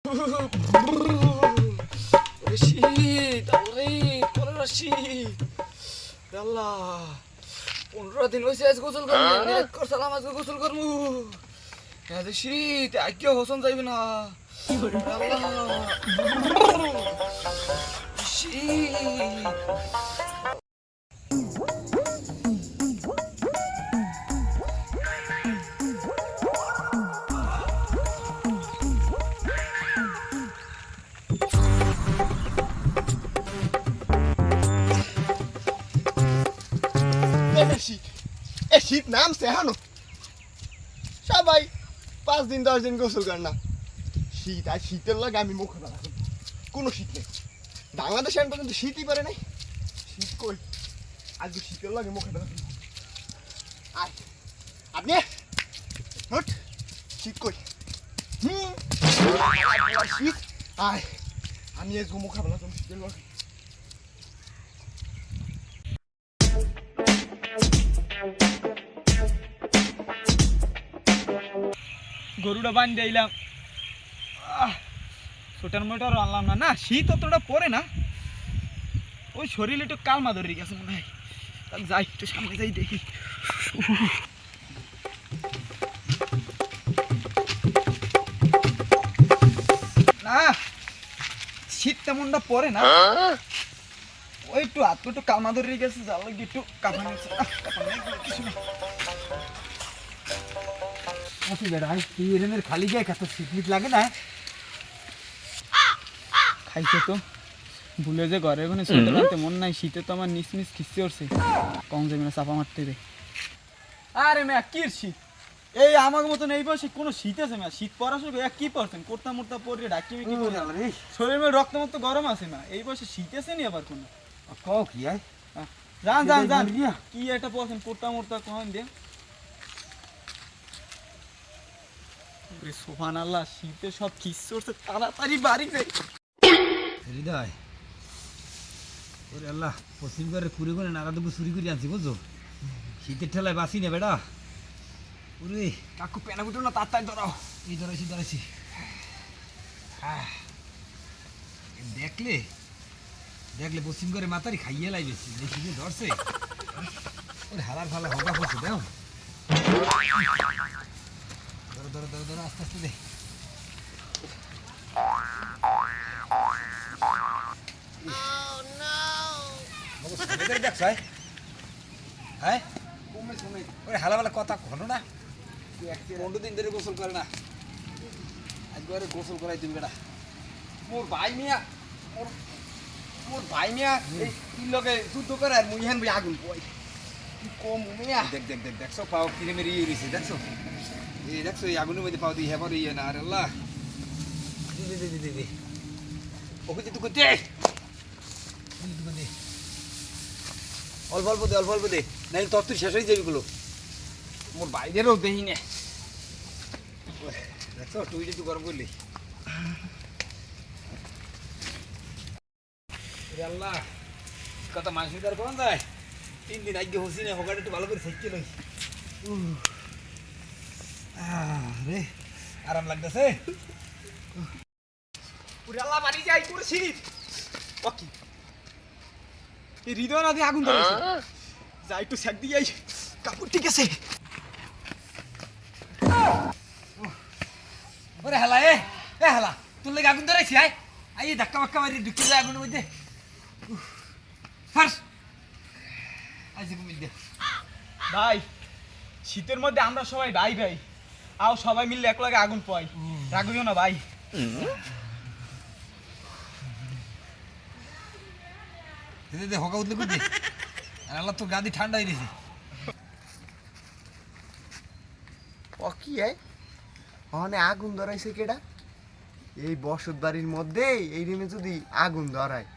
ওরে শীত, ওরে পনেরো শীত, আল্লাহ 15 দিন হয়েছে আজ গোসল করবো, সালাম আজকে গোসল করবো, এত শীত আজকেও হোসন যাইবে না, আল্লাহ শীত। শীত এই শীত নামছে হানো সবাই 5 দিন 10 দিন গোসল করে না। শীত আর শীতের লাগে আমি মুখ না কোনো শীত নেই বাংলাদেশে এখন পর্যন্ত শীতই পারে নাই। শীত কই আজকে শীতের লাগে মুখে ধরা আয় আপনি হট শীত কই শীত আয় আমি আজকে মুখে বলা তুমি শীতের লাগে গরুটা বান্ধে দিলাম, ছোটার মোটার আনলাম না, না শীত অতটা পড়ে না, ওই শরীরে একটু কালমা ধরে গেছে মনে হয়, তাহলে যাই একটু সামনে যাই দেখি। না শীত তেমনটা পড়ে না, ওই একটু হাত একটু কালমা ধরে গেছে, যার লাগে একটু কাঁপা নিচ্ছে, কিছু না। খালি গায়ে কত শীত লাগে না খাইছে তো ভুলে যে ঘরে ওখানে শুনতে পারতে মন নাই, শীতে তো আমার নিচ নিচ খিস্তি উঠছে, কম যাবে না চাপা মারতে রে। আরে মেয়া কি শীত, এই আমার মতন এই বয়সে কোনো শীত আছে মেয়া, শীত পড়া শুরু কি পড়ছেন কোর্তা মোর্তা পরে ডাকি কি করে শরীর মেয়ে রক্ত মতো গরম আছে না, এই বয়সে শীত আছে নি আবার কোনো কি জান জান জান কি একটা পড়ছেন কোর্তা মোর্তা কখন দিয়ে সোহান আল্লাহ, শীতে সব খিস্তি উঠছে, তাড়াতাড়ি বাড়ি যাই। হৃদয় ওরে আল্লাহ পশ্চিম করে কুড়ি করে নাড়া দেবো চুরি করে আনছি বুঝছো, শীতের ঠেলায় বাঁচি না বেটা। ওরে কাকু পেনা বুটো না তাড়াতাড়ি ধরাও। এই ধরেছি ধরেছি দেখলে দেখলে পশ্চিম করে মাতারি খাইয়ে লাই বেশি দেখি যে ধরছে ওরে হালার ফালা হবা পড়ছে দেও ধরো ধরো ধরো ধরো আস্তে আস্তে দে দেখছ হ্যাঁ ওরে হালা ফালা কথা ঘন না 15 দিন ধরে গোসল করে না, একবারে গোসল করাই তুমি বেটা। মোর ভাই মিয়া মোর ভাই মিয়া এই কি লগে যুদ্ধ করে আর মুই হেন ভাই আগুন পয় কি কম মিয়া। দেখ দেখ দেখ দেখছো পাও কিরে মেরে ইয়ে রয়েছে দেখছো, এই দেখছো এই আগুনের মধ্যে পাও দিয়ে হেবার ইয়ে না আরে আল্লাহ দে দে দে দে দে ওকে তুই করতে অল্প অল্প দে অল্প অল্প দে নাহলে তোর তুই শেষ হয়ে যাবি গুলো। মোর ভাইদেরও দেহি না দেখছো তুই যদি গরম করলি আল্লাহ কত মাছ উদার কোন যায় 3 দিন আগে হসি না হোগাটা একটু ভালো করে সেকে লই রে আরাম লাগতেছে। পুরা আল্লাহ বাড়ি যাই করে শীত ওকে এই হৃদয় নদী আগুন ধরেছে, যাই একটু সেক দিয়ে কাপড় ঠিক আছে। ওরে হেলা এ হেলা তোর লেগে আগুন ধরেছি আয় আই ধাক্কা বাক্কা মারি ঢুকে যায় আগুনের মধ্যে ফার্স্ট আইসে ঘুমিয়ে দে ভাই শীতের মধ্যে আমরা সবাই ভাই ভাই আও সবাই মিললে এক লাগে আগুন পয়, রাগিও না ভাই। দে দে হকা উঠলে দে আর আল্লাহ তোর গাদি ঠান্ডা হয়ে গেছে। ও কি ওখানে আগুন ধরাইছে কেডা? এই বসত বাড়ির মধ্যে এই রুমে যদি আগুন ধরায়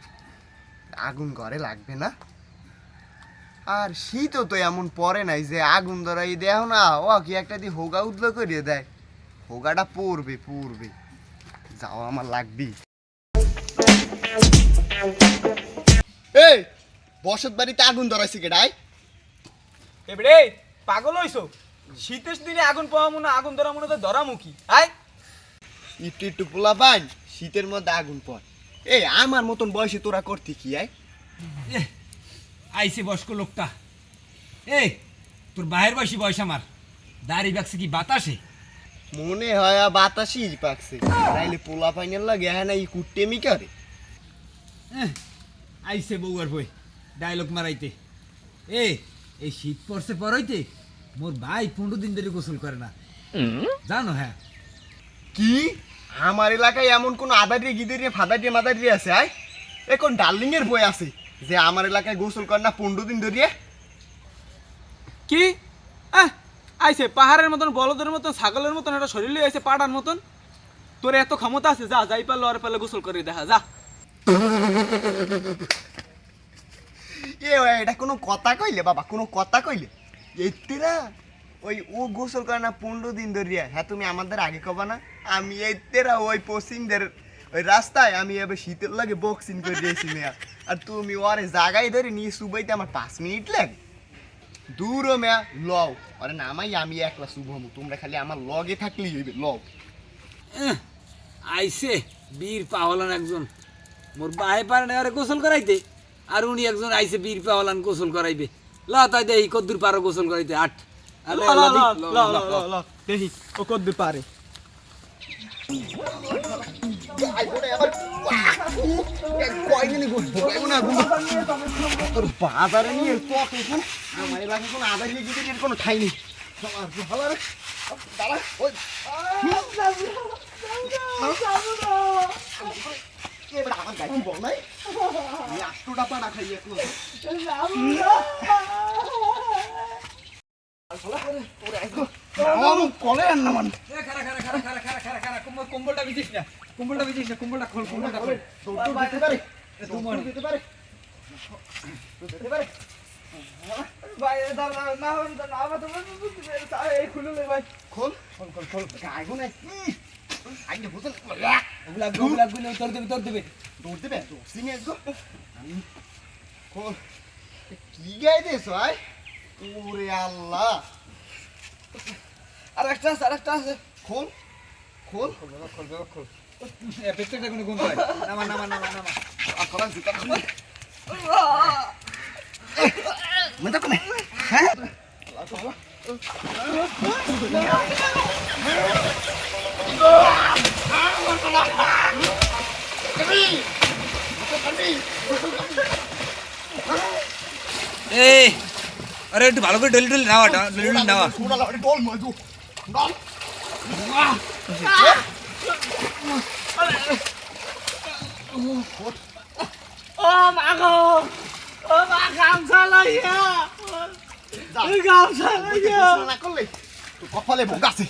আগুন ঘরে লাগবে না? আর শীতও তো এমন পড়ে নাই যে আগুন ধরাই দেও না, ও কি একটা দিয়ে হোগা উদলো করিয়ে দেয়, হোগাটা পড়বে পড়বে যাও আমার লাগবি। এই বসত বাড়িতে আগুন ধরাইছে কেডাই? এবারে পাগল হইছো, শীতের দিনে আগুন পাওয়া মনে আগুন ধরা মনে তো ধরা মুখী আয় একটু একটু পোলা পান শীতের মধ্যে আগুন পড়। এই আমার মতন বয়সে তোরা করতে কি আয়? আইসে বয়স্ক লোকটা। এই তোর বাহের বয়সী বয়স আমার, দাড়ি বাকছে কি বাতাসে? মনে হয় বাতাসই পাকছে, তাইলে পোলা পাইনের লাগে হ্যাঁ না এই কুট্টেমি করে। আইসে বউয়ার বই ডায়লগ মারাইতে। এই শীত পড়ছে পরইতে মোর ভাই 15 দিন ধরে গোসল করে না, জানো? হ্যাঁ। কি আমার এলাকায় এমন কোন আদারিয়ে গিদারিয়ে ফাদারিয়ে মাদারিয়ে আছে আয়? এখন ডার্লিং এর বই আছে যে আমার এলাকায় গোসল করে না 15 দিন ধরিয়ে? কি আইছে পাহাড়ের মতন, বলদের মতন, ছাগলের মতন, একটা শরীর লইয়া আইছে পাড়ার মতন। তোর এত ক্ষমতা আছে, যা যাই পারলো আর পারলে গোসল করে দেখা যা। এটা কোনো কথা কইলে বাবা, কোনো কথা কইলে? এতে না ওই ও গোসল করে না 15 দিন ধরিয়া, হ্যাঁ তুমি আমাদের আগে কবা না? আমি এতেরা ওই পশ্চিমদের ওই রাস্তায় আমি এবার শীতের লাগে বক্সিং করে দিয়েছি মেয়া, আর তুমি ওরে জাগাই ধরে নিয়ে সুবাইতে আমার 5 মিনিট লাগে। দূর মেয়া লও আরে নামাই আমি একলা শুভম, তোমরা খালি আমার লগে থাকলেই হইবে। লও আইসে বীর পাওয়ালান একজন, মোর বাহে পারে না আরে গোসল করাইতে, আর উনি একজন আইসে বীর পাওয়ালান গোসল করাইবে। ল তাই দেই কদ্দুর পারো গোসল করাইতে। আট দেখি ও কদ্দুর পারে। বাজারে নিয়ে আমার এলাকায় কোনো আদারিয়ে গিয়ে কোনো ঠাই নেই। দাঁড়া ওই এবার আমার গাড়ি বল নাই, আমি 8টা পানা খাই এখন। কলে আর না মান কম্বলটা বিছিস না, কম্বলটা বিছিস না, কম্বলটা খোল, কম্বলটা খোল। দিতে পারে দিতে পারে দিতে পারে। ভাই দাঁড়া না আমার তো এই খুলে লে ভাই। খোল খোল খোল খোল গাইবো না আগে বুঝল ওগুলা তোর দেবে দৌড় দেবে তো সিনে গো আমি খোল কি গাই দেছ ভাই? ওরে আল্লাহ, আর একটা আছে খোল খোল খোল। প্রত্যেকটা কোনো গুণ হয়। নামা নামা নামা নামা। আকলা জুতা খোল মত কোনে হ্যাঁ এই আরে একটু ভালো করে ডলি ডলি নাওয়া, ডলি ডলি নাওয়া। সোনা লাড়ি ডল মজু ডল ও মাগো, ও মা গামছা লাইয়া, গামছা লাইয়া না করলে তো কপালে ভোগ আছে।